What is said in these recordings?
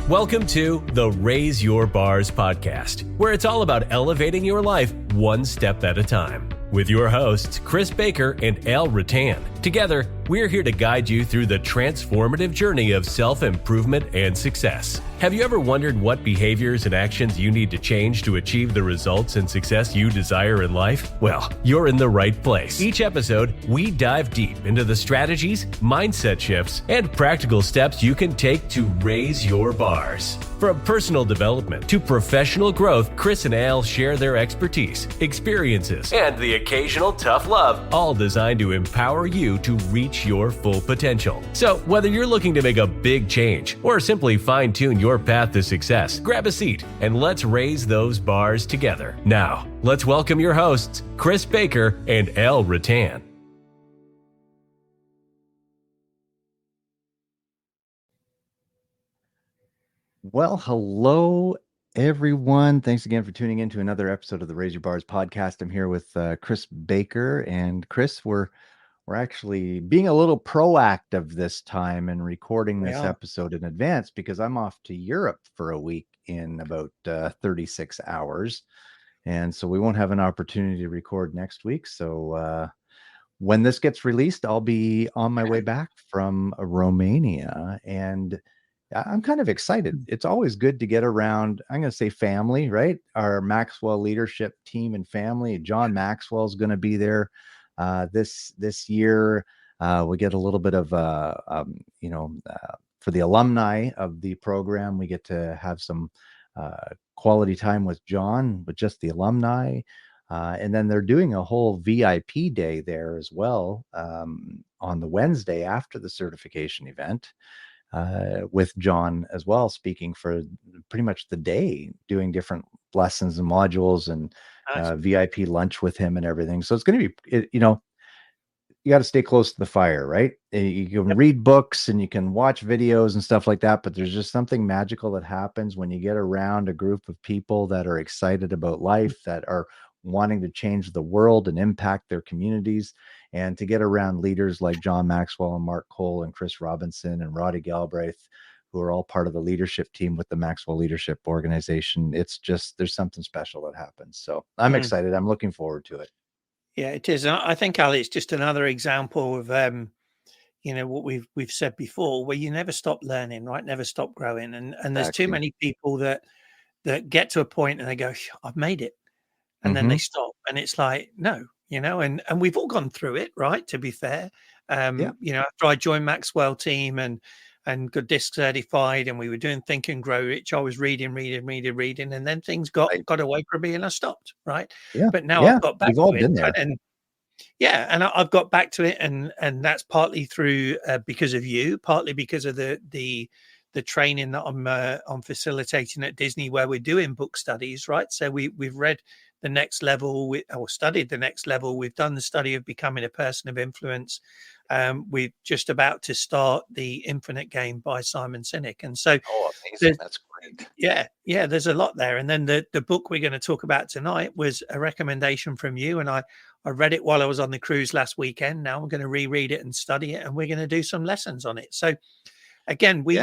Welcome to the Raise Your Bars podcast, where it's all about elevating your life one step at a time. With your hosts, Chris Baker and Al Rattan. Together, we're here to guide you through the transformative journey of self-improvement and success. Have you ever wondered what behaviors and actions you need to change to achieve the results and success you desire in life? Well, you're in the right place. Each episode, we dive deep into the strategies, mindset shifts, and practical steps you can take to raise your bars. From personal development to professional growth, Chris and Al share their expertise, experiences, and the occasional tough love, all designed to empower you to reach your full potential. So, whether you're looking to make a big change or simply fine-tune your path to success, grab a seat and let's raise those bars together. Now, let's welcome your hosts, Chris Baker and Al Rattan. Well, hello, everyone. Thanks again for tuning in to another episode of the Raise Your Bars podcast. I'm here with Chris Baker. And Chris, we're actually being a little proactive this time and recording this episode in advance because I'm off to Europe for a week in about 36 hours. And so we won't have an opportunity to record next week. So when this gets released, I'll be on my way back from Romania, and I'm kind of excited. It's always good to get around, I'm going to say family, right? Our Maxwell leadership team and family. John Maxwell is going to be there this year. We get a little bit of, for the alumni of the program, we get to have some quality time with John, with just the alumni. And then they're doing a whole VIP day there as well on the Wednesday after the certification event. With John as well, speaking for pretty much the day, doing different lessons and modules and VIP lunch with him and everything. So it's going to be, you got to stay close to the fire, right? You can read books and you can watch videos and stuff like that, but there's just something magical that happens when you get around a group of people that are excited about life, that are wanting to change the world and impact their communities, and to get around leaders like John Maxwell and Mark Cole and Chris Robinson and Roddy Galbraith, who are all part of the leadership team with the Maxwell Leadership Organization. It's just, there's something special that happens. So I'm excited. I'm looking forward to it. Yeah, it is. I think, Ali, it's just another example of, what we've said before, where you never stop learning, right? Never stop growing. And there's too many people that get to a point and they go, I've made it. And then they stop. And it's like, no, and we've all gone through it, right? To be fair, after I joined Maxwell team and got disc certified and we were doing Think and Grow Rich, I was reading. And then things got away from me and I stopped. Right. Yeah. But now I've got back to it. Been there. And I've got back to it. And that's partly through because of you, partly because of the training that I'm facilitating at Disney, where we're doing book studies. Right. So we've read the next level, or studied the next level. We've done the study of becoming a person of influence. We're just about to start the Infinite Game by Simon Sinek. And so that's great. Yeah, there's a lot there. And then the book we're going to talk about tonight was a recommendation from you. And I read it while I was on the cruise last weekend. Now I'm going to reread it and study it, and we're going to do some lessons on it. So again, we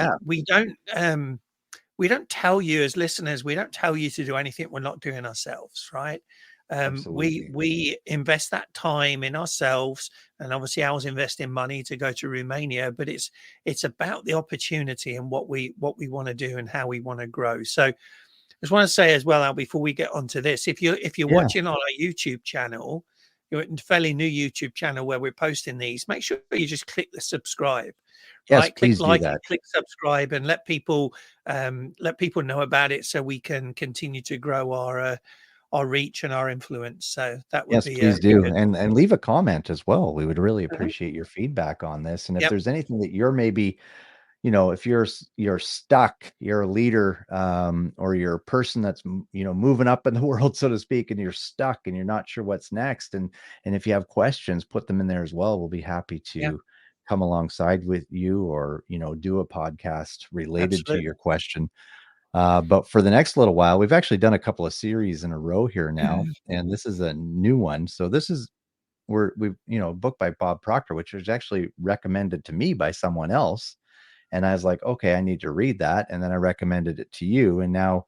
don't tell you as listeners, we don't tell you to do anything we're not doing ourselves, right? We invest that time in ourselves, and obviously I was investing money to go to Romania, but it's about the opportunity and what we want to do and how we want to grow. So I just want to say as well, Al, before we get onto this, if you're watching on our YouTube channel, you're a fairly new YouTube channel where we're posting these, make sure you just click the subscribe. Yes, right? Please click like do that. Click subscribe and let people know about it, so we can continue to grow our reach and our influence. So that would be please do. good. And leave a comment as well. We would really appreciate your feedback on this. And if there's anything that you're maybe, if you're stuck, you're a leader, or you're a person that's moving up in the world, so to speak, and you're stuck and you're not sure what's next, and if you have questions, put them in there as well. We'll be happy to come alongside with you, or do a podcast related to your question. But for the next little while, we've actually done a couple of series in a row here now, and this is a new one. So this is we've a book by Bob Proctor, which was actually recommended to me by someone else. And I was like, okay, I need to read that. And then I recommended it to you. And now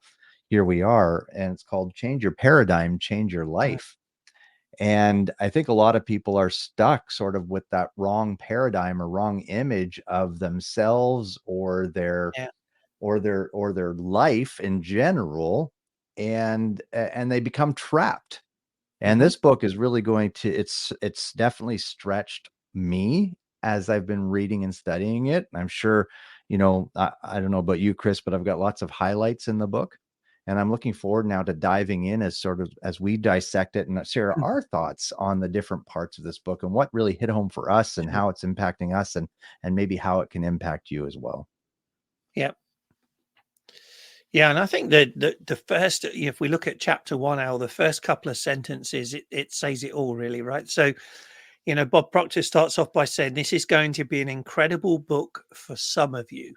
here we are. And it's called Change Your Paradigm, Change Your Mhm. Life. And I think a lot of people are stuck sort of with that wrong paradigm or wrong image of themselves or their Yeah. or their life in general, and they become trapped. And Mhm. this book is really going to it's definitely stretched me as I've been reading and studying it. I'm sure, I don't know about you, Chris, but I've got lots of highlights in the book. And I'm looking forward now to diving in as sort of as we dissect it and share our thoughts on the different parts of this book and what really hit home for us and Sure. how it's impacting us and maybe how it can impact you as well. Yeah. Yeah, and I think that the first, if we look at chapter 1, Al, the first couple of sentences, it says it all really, right? So, Bob Proctor starts off by saying, "This is going to be an incredible book for some of you."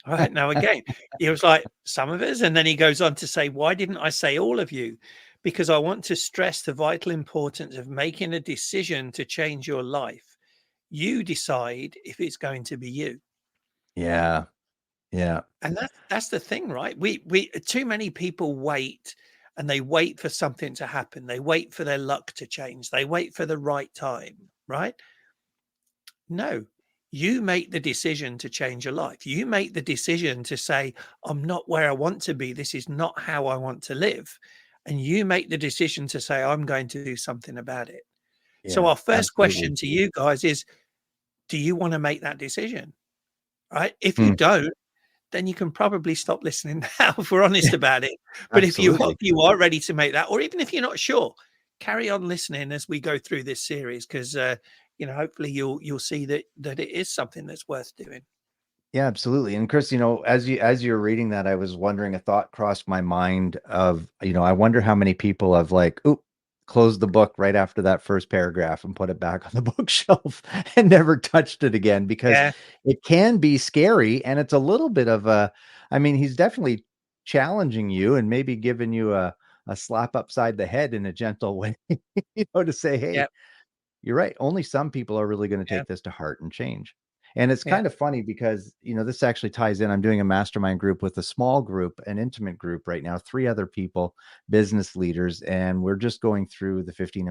All right. Now, again, he was like, "Some of us." And then he goes on to say, "Why didn't I say all of you? Because I want to stress the vital importance of making a decision to change your life. You decide if it's going to be you." Yeah. Yeah. And that's the thing, right? We too many people wait, and they wait for something to happen. They wait for their luck to change. They wait for the right time, right? No. You make the decision to change your life. You make the decision to say, "I'm not where I want to be. This is not how I want to live." And you make the decision to say, "I'm going to do something about it." So Yeah. our first Absolutely. question to you guys is, do you want to make that decision? Right? If you Hmm. don't, then you can probably stop listening now if we're honest about it. But if you hope Absolutely. you are ready to make that, or even if you're not sure, carry on listening as we go through this series because hopefully you'll see that it is something that's worth doing. Yeah, absolutely. And Chris, as you're reading that, I was wondering, a thought crossed my mind of, I wonder how many people have like, oop, closed the book right after that first paragraph and put it back on the bookshelf and never touched it again, because Yeah, it can be scary and it's a little bit of I mean, he's definitely challenging you and maybe giving you a slap upside the head in a gentle way, to say, yeah, hey, you're right. Only some people are really going to yeah, take this to heart and change. And it's yeah. kind of funny because, this actually ties in. I'm doing a mastermind group with a small group, an intimate group right now, 3 other people, business leaders, and we're just going through the 15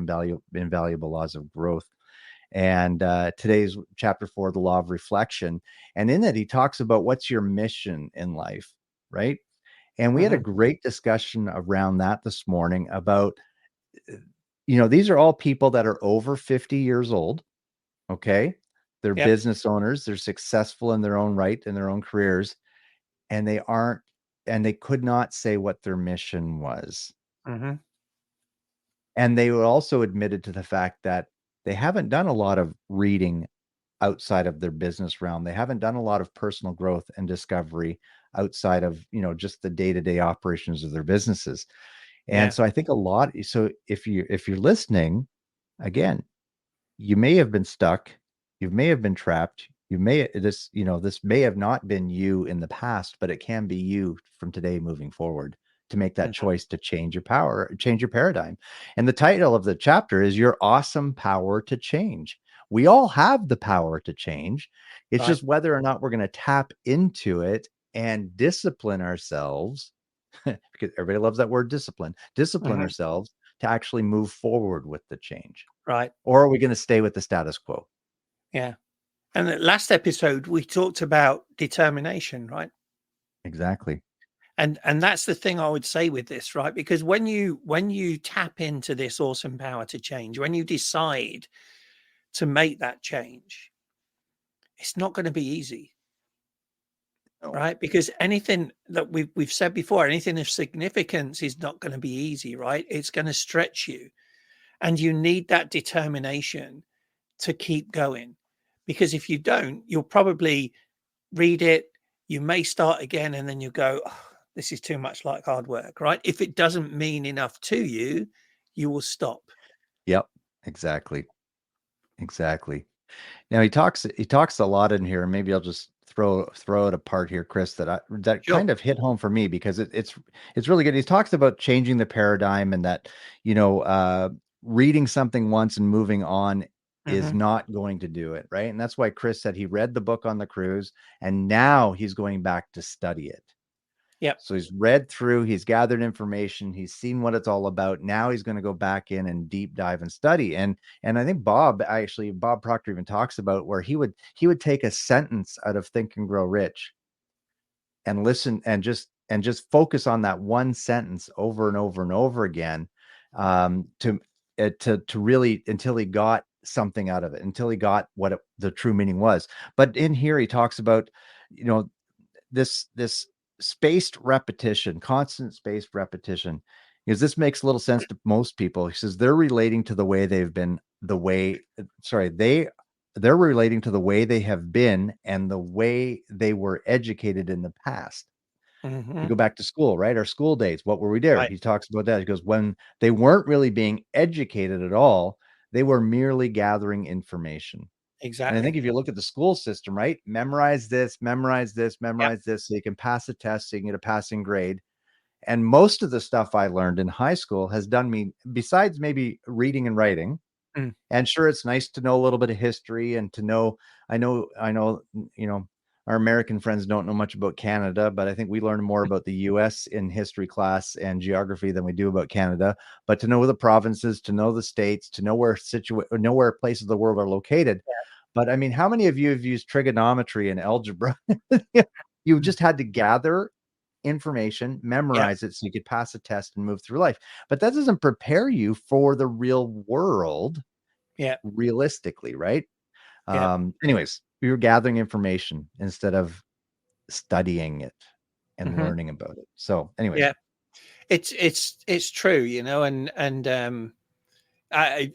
invaluable laws of growth. And today's chapter 4, the law of reflection. And in it, he talks about what's your mission in life, right? And we had a Hmm. great discussion around that this morning about, these are all people that are over 50 years old. Okay. They're Yep. business owners. They're successful in their own right, in their own careers, and they could not say what their mission was. Hmm. And they were also admitted to the fact that they haven't done a lot of reading outside of their business realm. They haven't done a lot of personal growth and discovery outside of, just the day-to-day operations of their businesses. And Yeah. so I think so if you're listening, again, you may have been stuck, you may have been trapped, this may have not been you in the past, but it can be you from today moving forward, to make that Hmm. choice to change your paradigm. And the title of the chapter is Your Awesome Power to Change. We all have the power to change. It's Right. just whether or not we're going to tap into it and discipline ourselves, because everybody loves that word discipline Hmm. ourselves to actually move forward with the change. Right. Or are we going to stay with the status quo? Yeah. And the last episode we talked about determination, right? Exactly. And that's the thing I would say with this, right? Because when you tap into this awesome power to change, when you decide to make that change, it's not going to be easy, No. right? Because anything that we've said before, anything of significance is not going to be easy, right? It's going to stretch you, and you need that determination to keep going. Because if you don't, you'll probably read it, you may start again, and then you go, "Oh, this is too much like hard work," right? If it doesn't mean enough to you, you will stop. Yep. Exactly. Exactly. Now he talks a lot in here, and maybe I'll just throw it apart here, Chris, that Sure. kind of hit home for me because it's really good. He talks about changing the paradigm, and that, you know, uh reading something once and moving on is not going to do it, right? And that's why Chris said he read the book on the cruise and now he's going back to study it. Yeah. So he's read through, he's gathered information, he's seen what it's all about. Now he's going to go back in and deep dive and study. And I think Bob Proctor even talks about where he would take a sentence out of Think and Grow Rich and listen and just focus on that one sentence over and over and over again, to really, until he got something out of it, until he got what the true meaning was. But in here he talks about, this spaced repetition, constant spaced repetition, because this makes a little sense to most people. He says they're relating to the way they've been, they're relating to the way they have been and the way they were educated in the past. You go back to school, right? Our school days, what were we doing? Right. He talks about that. He goes, when they weren't really being educated at all, they were merely gathering information. Exactly. And I think if you look at the school system, right? Memorize this, so you can pass a test, so you can get a passing grade. And most of the stuff I learned in high school has done me, besides maybe reading and writing. And sure, it's nice to know a little bit of history and to know, I know, our American friends don't know much about Canada, but I think we learn more about the US in history class and geography than we do about Canada. But to know the provinces, to know the states, to know where places of the world are located. Yeah. But I mean, how many of you have used trigonometry and algebra? You've just had to gather information, memorize it so you could pass a test and move through life. But that doesn't prepare you for the real world. Realistically, right? Anyways, we were gathering information instead of studying it and learning about it. So anyways, it's true, and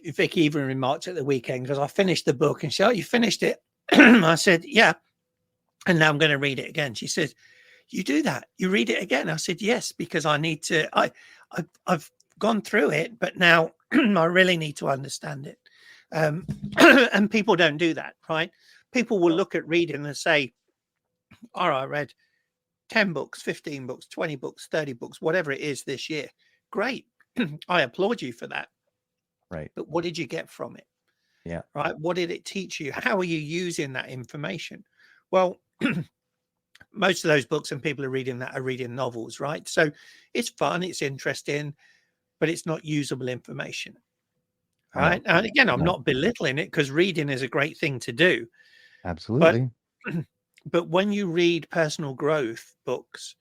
Vicky even remarked at the weekend, because I finished the book, and she said, "Oh, you finished it?" I said, "Yeah," and now I'm going to read it again. She said, "You do that? You read it again?" I said, "Yes, because I need to. I've gone through it, but now I really need to understand it." And people don't do that, right? People will look at reading and say, "All right, I read 10 books, 15 books, 20 books, 30 books, whatever it is this year. Great. I applaud you for that." Right. But what did you get from it? Yeah. Right. What did it teach you? How are you using that information? Well, most of those books and people are reading novels, right? So it's fun, it's interesting, but it's not usable information. Right. No. And again, I'm not belittling it, because reading is a great thing to do. Absolutely. But when you read personal growth books,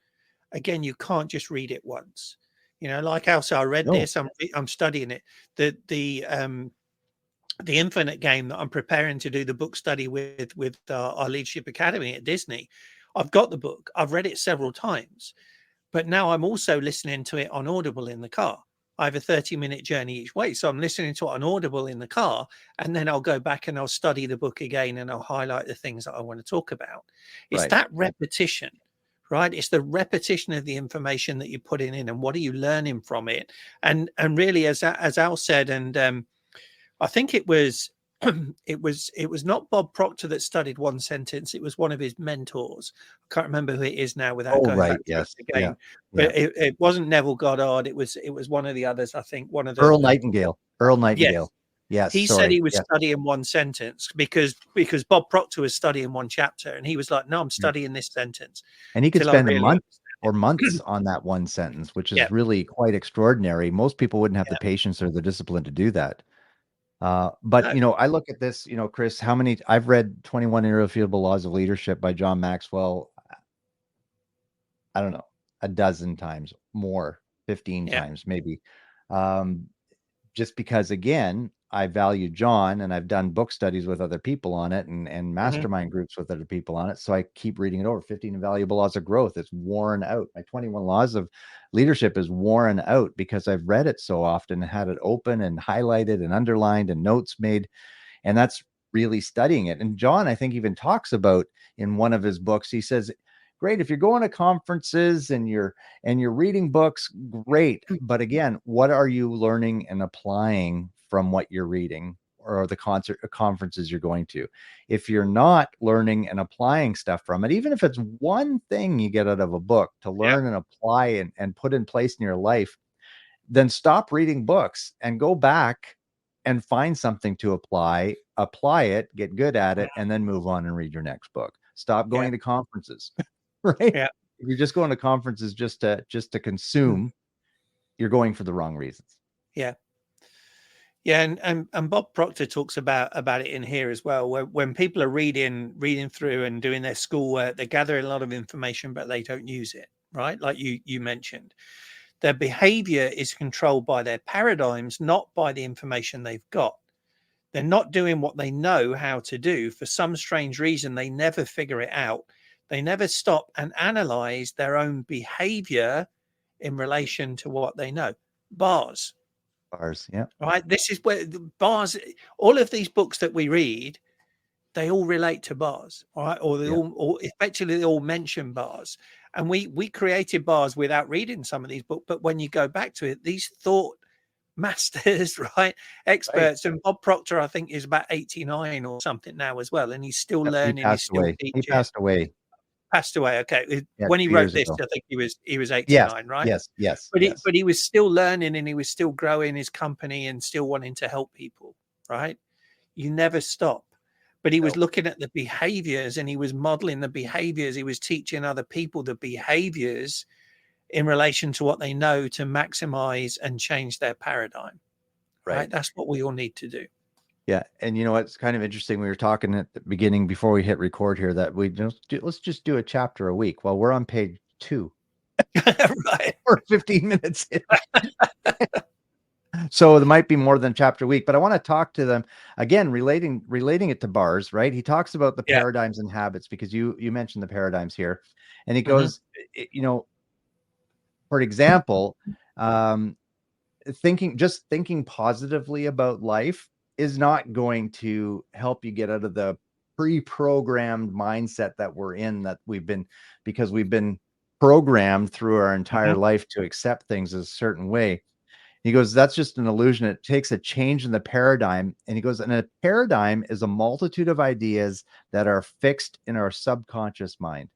again, you can't just read it once. Like Elsa, I read this, I'm studying it. The Infinite Game that I'm preparing to do the book study with our Leadership Academy at Disney, I've got the book. I've read it several times, but now I'm also listening to it on Audible in the car. I have a 30-minute journey each way. So I'm listening to it on Audible in the car, and then I'll go back and I'll study the book again, and I'll highlight the things that I want to talk about. It's that repetition, right? It's the repetition of the information that you're putting in, and what are you learning from it? And really, as Al said, and I think it was it was not Bob Proctor that studied one sentence. It was one of his mentors. I can't remember who it is now without going back to it again. But it wasn't Neville Goddard. It was one of the others. I think one of the Earl Nightingale. Yes. He said he was studying one sentence because Bob Proctor was studying one chapter, and he was like, "No, I'm studying this sentence." And he could spend a month or months on that one sentence, which is really quite extraordinary. Most people wouldn't have the patience or the discipline to do that. But I look at this, Chris, I've read 21 Irrefutable Laws of Leadership by John Maxwell. I don't know, a dozen times more, 15 times maybe. Just because, again, I value John, and I've done book studies with other people on it, and mastermind groups with other people on it. So I keep reading it over. 15 Invaluable Laws of Growth. It's worn out. My 21 Laws of Leadership is worn out because I've read it so often and had it open and highlighted and underlined and notes made. And that's really studying it. And John, I think, even talks about in one of his books, he says, great, if you're going to conferences and you're reading books, great. But again, what are you learning and applying from what you're reading, or the conferences you're going to? If you're not learning and applying stuff from it, even if it's one thing you get out of a book to learn and apply and put in place in your life, then stop reading books and go back and find something to apply apply it, get good at it, and then move on and read your next book. Stop going to conferences, right? Yeah. If you're just going to conferences just to consume, you're going for the wrong reasons. Yeah. Yeah, and Bob Proctor talks about it in here as well. When people are reading through and doing their schoolwork, they're gathering a lot of information, but they don't use it, right? Like you mentioned, their behavior is controlled by their paradigms, not by the information they've got. They're not doing what they know how to do. For some strange reason, they never figure it out. They never stop and analyze their own behavior in relation to what they know. Bars. Bars, yeah. Right. This is where the bars, all of these books that we read, they all relate to bars, all right? Or they all effectively they all mention bars. And we created bars without reading some of these books. But when you go back to it, these thought masters, right? Experts, and Bob Proctor, I think, is about 89 or something now as well. And he's still learning, he's still teaching. He passed away. Passed away. Okay. Yeah, when he 2 wrote years this, ago. I think he was 89, right? Yes. But he was still learning, and he was still growing his company and still wanting to help people, right? You never stop. But he was looking at the behaviors, and he was modeling the behaviors. He was teaching other people the behaviors in relation to what they know to maximize and change their paradigm. Right. That's what we all need to do. Yeah. And you know what's kind of interesting? We were talking at the beginning before we hit record here that let's just do a chapter a week. Well, we're on page 2. Right. We're 15 minutes in. So there might be more than chapter a week, but I want to talk to them again, relating it to bars, right? He talks about the paradigms and habits, because you mentioned the paradigms here, and he goes, you know, for example, thinking positively about life is not going to help you get out of the pre-programmed mindset that we're in, because we've been programmed through our entire life to accept things a certain way. He goes, that's just an illusion. It takes a change in the paradigm. And he goes, and a paradigm is a multitude of ideas that are fixed in our subconscious mind.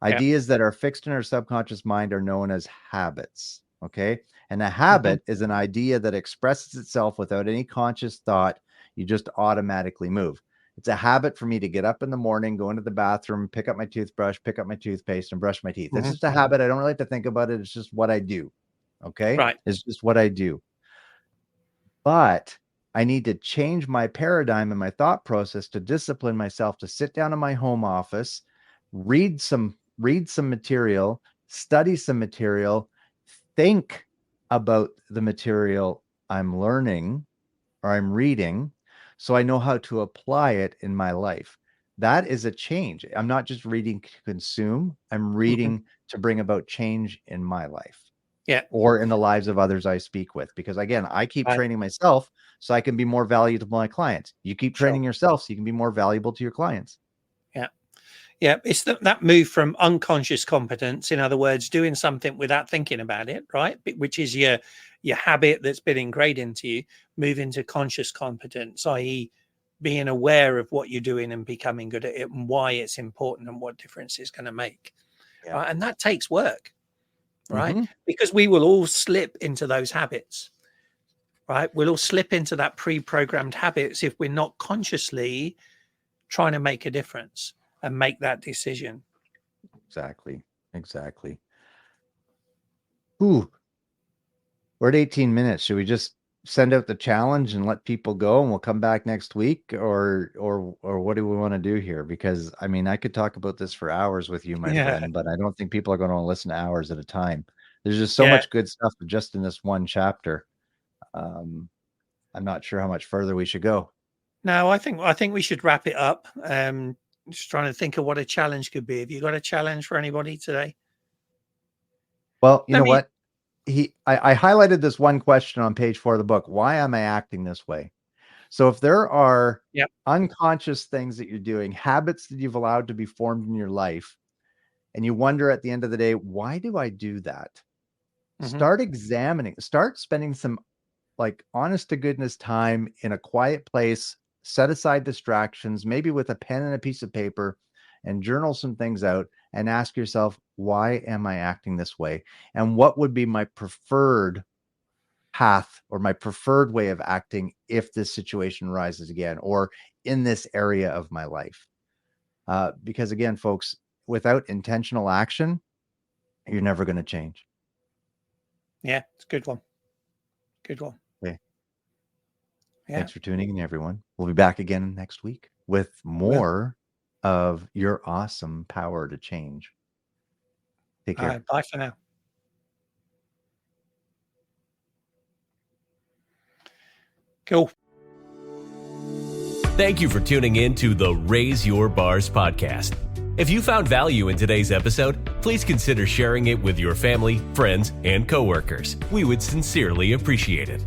Ideas that are fixed in our subconscious mind are known as habits. Okay. And a habit is an idea that expresses itself without any conscious thought. You just automatically move. It's a habit for me to get up in the morning, go into the bathroom, pick up my toothbrush, pick up my toothpaste, and brush my teeth. It's just a habit. I don't really have to think about it. It's just what I do. Okay. Right. It's just what I do. But I need to change my paradigm and my thought process to discipline myself to sit down in my home office, read some material, study some material, think about the material I'm learning or I'm reading, so I know how to apply it in my life. That is a change. I'm not just reading to consume. I'm reading to bring about change in my life. Or in the lives of others I speak with. Because again, I keep training myself so I can be more valuable to my clients. You keep training yourself so you can be more valuable to your clients. Yeah. It's that move from unconscious competence, in other words, doing something without thinking about it, right? Which is your habit that's been ingrained into you, move into conscious competence, i.e. being aware of what you're doing and becoming good at it and why it's important and what difference it's going to make. Right? And that takes work. Right. Because we will all slip into those habits. Right. We'll all slip into that pre-programmed habits if we're not consciously trying to make a difference and make that decision. Exactly. Ooh. We're at 18 minutes. Should we just send out the challenge and let people go and we'll come back next week, or what do we want to do here? Because I mean, I could talk about this for hours with you, my friend, but I don't think people are going to listen to hours at a time. There's just so much good stuff just in this one chapter. I'm not sure how much further we should go. No, I think we should wrap it up. Just trying to think of what a challenge could be. Have you got a challenge for anybody today? Well, you know what? I highlighted this one question on page 4 of the book. Why am I acting this way? So if there are unconscious things that you're doing, habits that you've allowed to be formed in your life, and you wonder at the end of the day, why do I do that? Start examining, start spending some like honest to goodness time in a quiet place, set aside distractions, maybe with a pen and a piece of paper, and journal some things out and ask yourself, why am I acting this way? And what would be my preferred path or my preferred way of acting if this situation rises again, or in this area of my life. Because again, folks, without intentional action, you're never going to change. Yeah, it's a good one. Good one. Okay. Yeah. Thanks for tuning in, everyone. We'll be back again next week with more of your awesome power to change. Take care. All right, bye for now. Cool. Thank you for tuning in to the Raise Your Bars podcast. If you found value in today's episode, please consider sharing it with your family, friends, and coworkers. We would sincerely appreciate it.